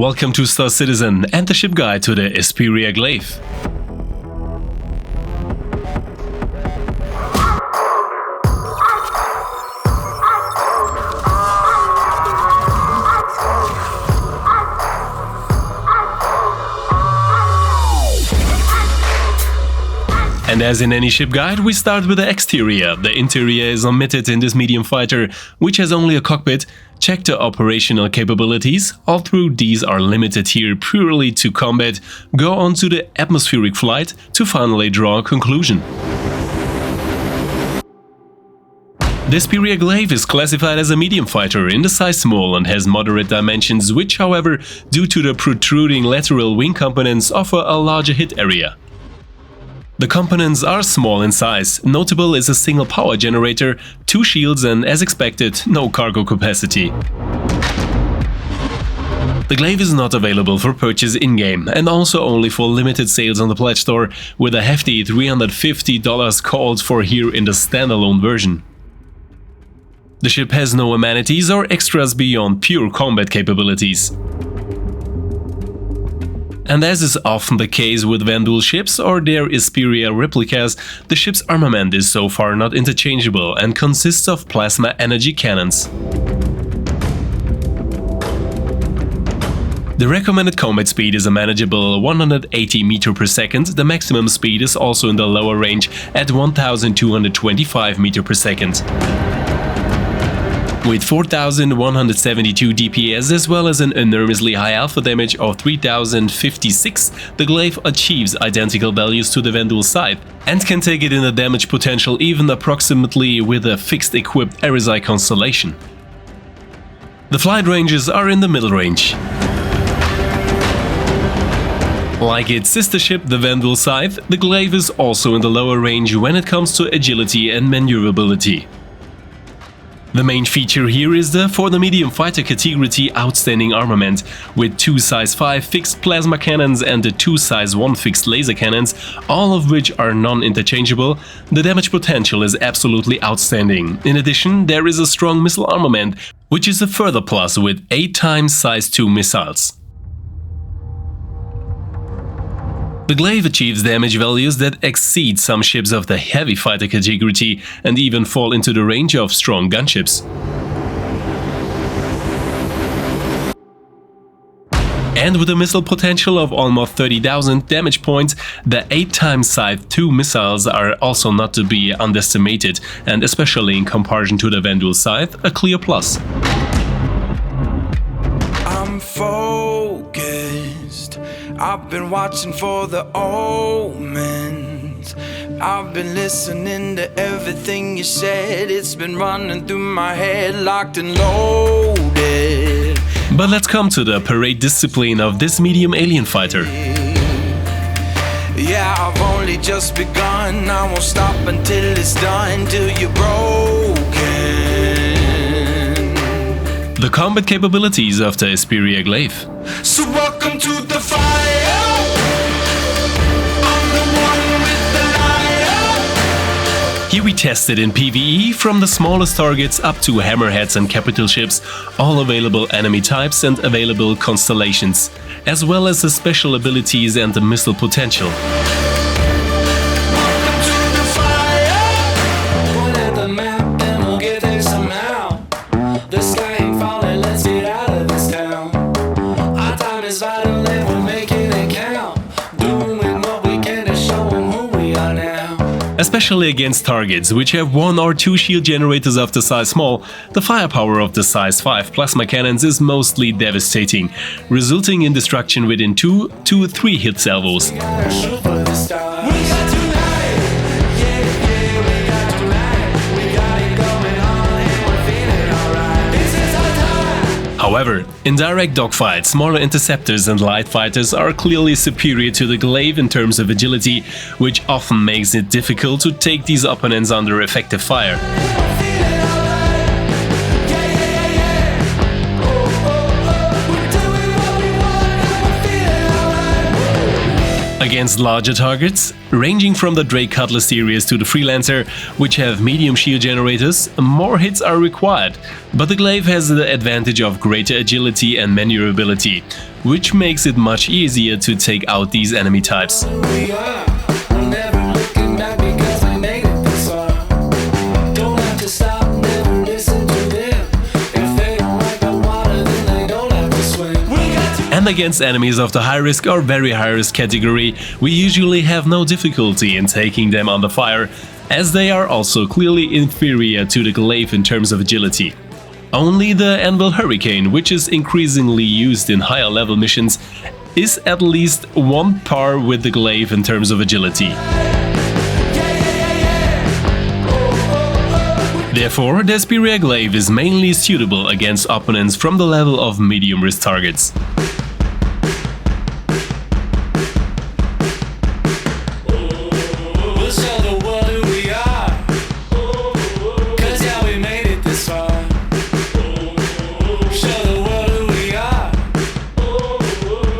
Welcome to Star Citizen and the ship guide to the Esperia Glaive. And as in any ship guide, we start with the exterior. The interior is omitted in this medium fighter, which has only a cockpit. Check the operational capabilities, although these are limited here purely to combat. Go on to the atmospheric flight to finally draw a conclusion. The Esperia Glaive is classified as a medium fighter in the size small and has moderate dimensions, which however, due to the protruding lateral wing components, offer a larger hit area. The components are small in size. Notable is a single power generator, 2 shields and, as expected, no cargo capacity. The Glaive is not available for purchase in-game and also only for limited sales on the Pledge Store, with a hefty $350 called for here in the standalone version. The ship has no amenities or extras beyond pure combat capabilities. And as is often the case with Vandal ships or their Esperia replicas, the ship's armament is so far not interchangeable and consists of plasma energy cannons. The recommended combat speed is a manageable 180 meters per second. The maximum speed is also in the lower range at 1225 meters per second. With 4172 DPS as well as an enormously high alpha damage of 3056, the Glaive achieves identical values to the Vandal Scythe and can take it in a damage potential even approximately with a fixed equipped Arizai constellation. The flight ranges are in the middle range. Like its sister ship, the Vandal Scythe, the Glaive is also in the lower range when it comes to agility and maneuverability. The main feature here is the, for the medium fighter category, outstanding armament, with 2 size 5 fixed plasma cannons and the 2 size 1 fixed laser cannons, all of which are non-interchangeable. The damage potential is absolutely outstanding. In addition, there is a strong missile armament, which is a further plus with 8 times size 2 missiles. The Glaive achieves damage values that exceed some ships of the heavy fighter category and even fall into the range of strong gunships. And with a missile potential of almost 30,000 damage points, the 8 times size 2 missiles are also not to be underestimated, and especially in comparison to the Vandal Scythe, a clear plus. I'm focused. I've been watching for the omens. I've been listening to everything you said. It's been running through my head, locked and loaded. But let's come to the parade discipline of this medium alien fighter. Yeah, I've only just begun. I won't stop until it's done, till you're broken. The combat capabilities of the Esperia Glaive. So welcome to the fire. I'm the one with the liar. Here we tested in PvE from the smallest targets up to hammerheads and capital ships, all available enemy types and available constellations, as well as the special abilities and the missile potential. Especially against targets which have 1 or 2 shield generators of the size small, the firepower of the size 5 plasma cannons is mostly devastating, resulting in destruction within 2 to 3 hit salvos. However, in direct dogfights, smaller interceptors and light fighters are clearly superior to the Glaive in terms of agility, which often makes it difficult to take these opponents under effective fire. Against larger targets, ranging from the Drake Cutlass series to the Freelancer, which have medium shield generators, more hits are required, but the Glaive has the advantage of greater agility and maneuverability. which makes it much easier to take out these enemy types. We are never looking back because we made it this far. Don't have to stop, never listen to them. If they don't like the water, then they don't have to swim. We got to And against enemies of the high risk or very high risk category, we usually have no difficulty in taking them under fire, as they are also clearly inferior to the Glaive in terms of agility. Only the Anvil Hurricane, which is increasingly used in higher level missions, is at least on par with the Glaive in terms of agility. Therefore, the Esperia Glaive is mainly suitable against opponents from the level of medium risk targets. We'll show the world who we are. 'Cause yeah, we made it this far. Show the world who we are.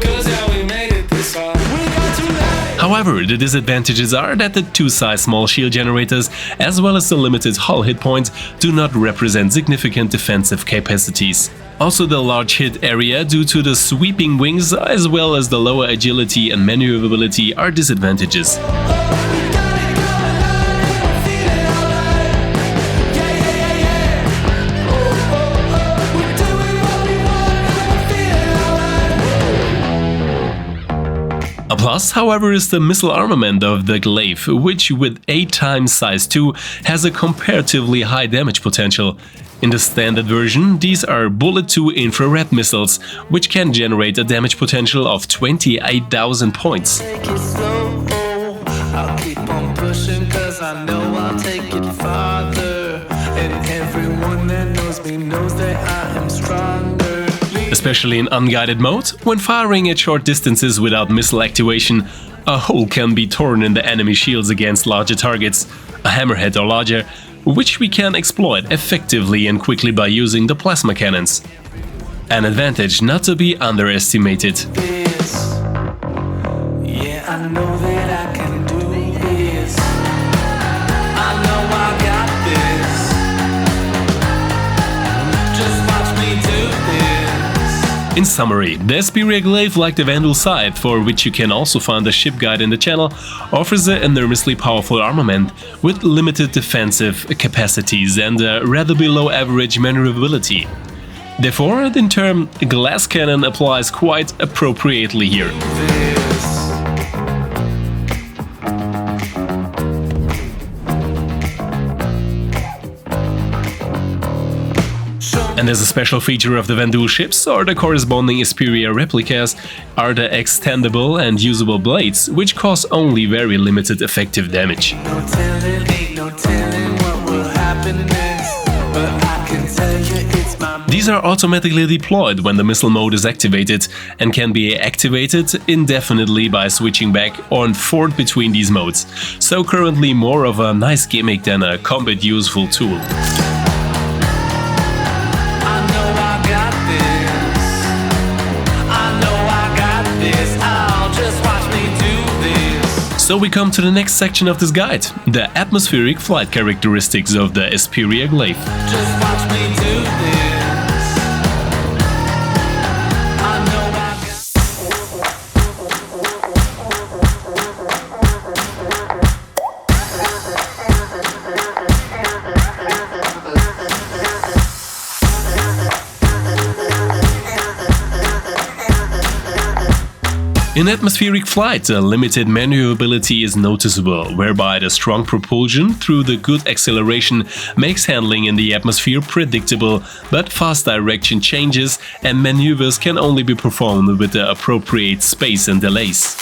'Cause yeah, we made it this far. We got to life. However, the disadvantages are that the two-size small shield generators, as well as the limited hull hit points, do not represent significant defensive capacities. Also, the large hit area due to the sweeping wings, as well as the lower agility and maneuverability, are disadvantages. A plus, however, is the missile armament of the Glaive, which with 8 times size 2 has a comparatively high damage potential. In the standard version, these are Bullet 2 infrared missiles, which can generate a damage potential of 28,000 points. Take it slow, I'll keep on pushing 'cause I know I'll take it farther. And everyone that knows me knows that I am stronger. Especially in unguided mode, when firing at short distances without missile activation, a hole can be torn in the enemy shields against larger targets, a hammerhead or larger, which we can exploit effectively and quickly by using the plasma cannons. An advantage not to be underestimated. This. Yeah, I know that I can do this. I know I got this. Just watch me do this. In summary, the Esperia Glaive, like the Vandal Scythe, for which you can also find a ship guide in the channel, offers an enormously powerful armament with limited defensive capacities and a rather below average maneuverability. Therefore, the term glass cannon applies quite appropriately here. And as a special feature of the Vandal ships, or the corresponding Esperia replicas, are the extendable and usable blades, which cause only very limited effective damage. No telling, ain't no telling what will happen next. But I can tell you it's my. These are automatically deployed when the missile mode is activated, and can be activated indefinitely by switching back and forth between these modes. So currently more of a nice gimmick than a combat useful tool. So we come to the next section of this guide, the atmospheric flight characteristics of the Esperia Glaive. Just watch me do this. I know I got. In atmospheric flight, a limited maneuverability is noticeable, whereby the strong propulsion through the good acceleration makes handling in the atmosphere predictable, but fast direction changes and maneuvers can only be performed with the appropriate space and delays.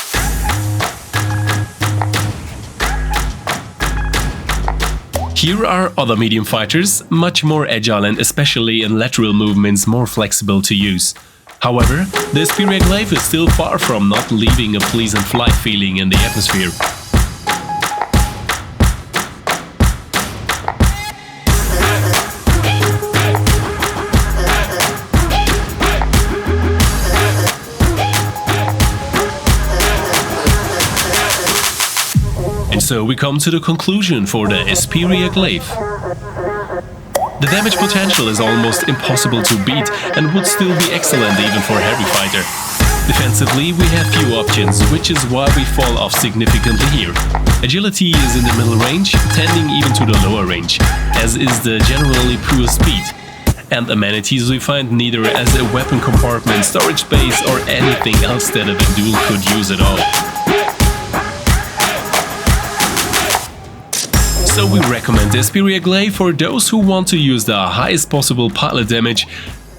Here are other medium fighters, much more agile and especially in lateral movements more flexible to use. However, the Esperia Glaive is still far from not leaving a pleasant flight feeling in the atmosphere. And so we come to the conclusion for the Esperia Glaive. The damage potential is almost impossible to beat and would still be excellent even for a heavy fighter. Defensively, we have few options, which is why we fall off significantly here. Agility is in the middle range, tending even to the lower range, as is the generally poor speed. And amenities we find neither as a weapon compartment, storage space or anything else that a Vendul could use at all. So we recommend Esperia Glaive for those who want to use the highest possible pilot damage,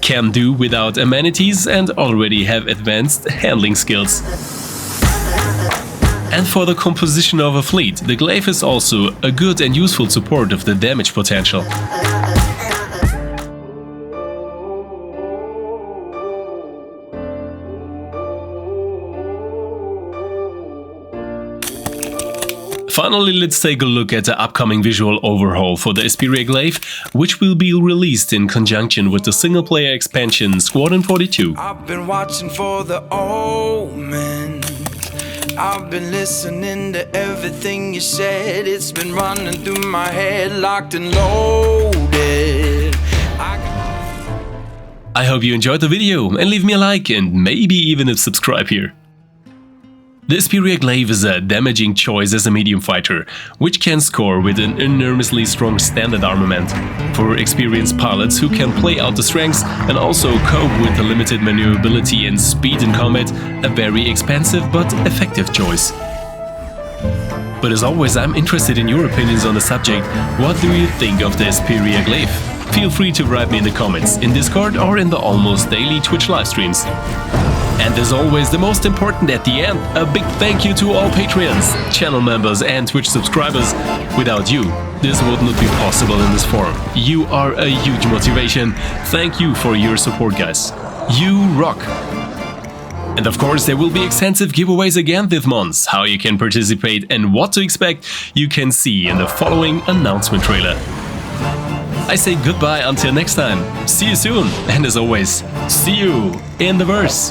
can do without amenities and already have advanced handling skills. And for the composition of a fleet, the Glaive is also a good and useful support of the damage potential. Finally, let's take a look at the upcoming visual overhaul for the Esperia Glaive, which will be released in conjunction with the single-player expansion Squadron 42. I've been watching for the omens. I've been listening to everything you said. It's been running through my head, locked and loaded. I hope you enjoyed the video and leave me a like and maybe even a subscribe here. The Esperia Glaive is a damaging choice as a medium fighter, which can score with an enormously strong standard armament. For experienced pilots who can play out the strengths and also cope with the limited maneuverability and speed in combat, a very expensive but effective choice. But as always, I'm interested in your opinions on the subject. What do you think of the Esperia Glaive? Feel free to write me in the comments, in Discord or in the almost daily Twitch livestreams. And as always, the most important at the end, a big thank you to all Patreons, channel members and Twitch subscribers. Without you, this would not be possible in this form. You are a huge motivation. Thank you for your support, guys. You rock! And of course, there will be extensive giveaways again this month. How you can participate and what to expect, you can see in the following announcement trailer. I say goodbye until next time. See you soon, and as always, see you in the verse.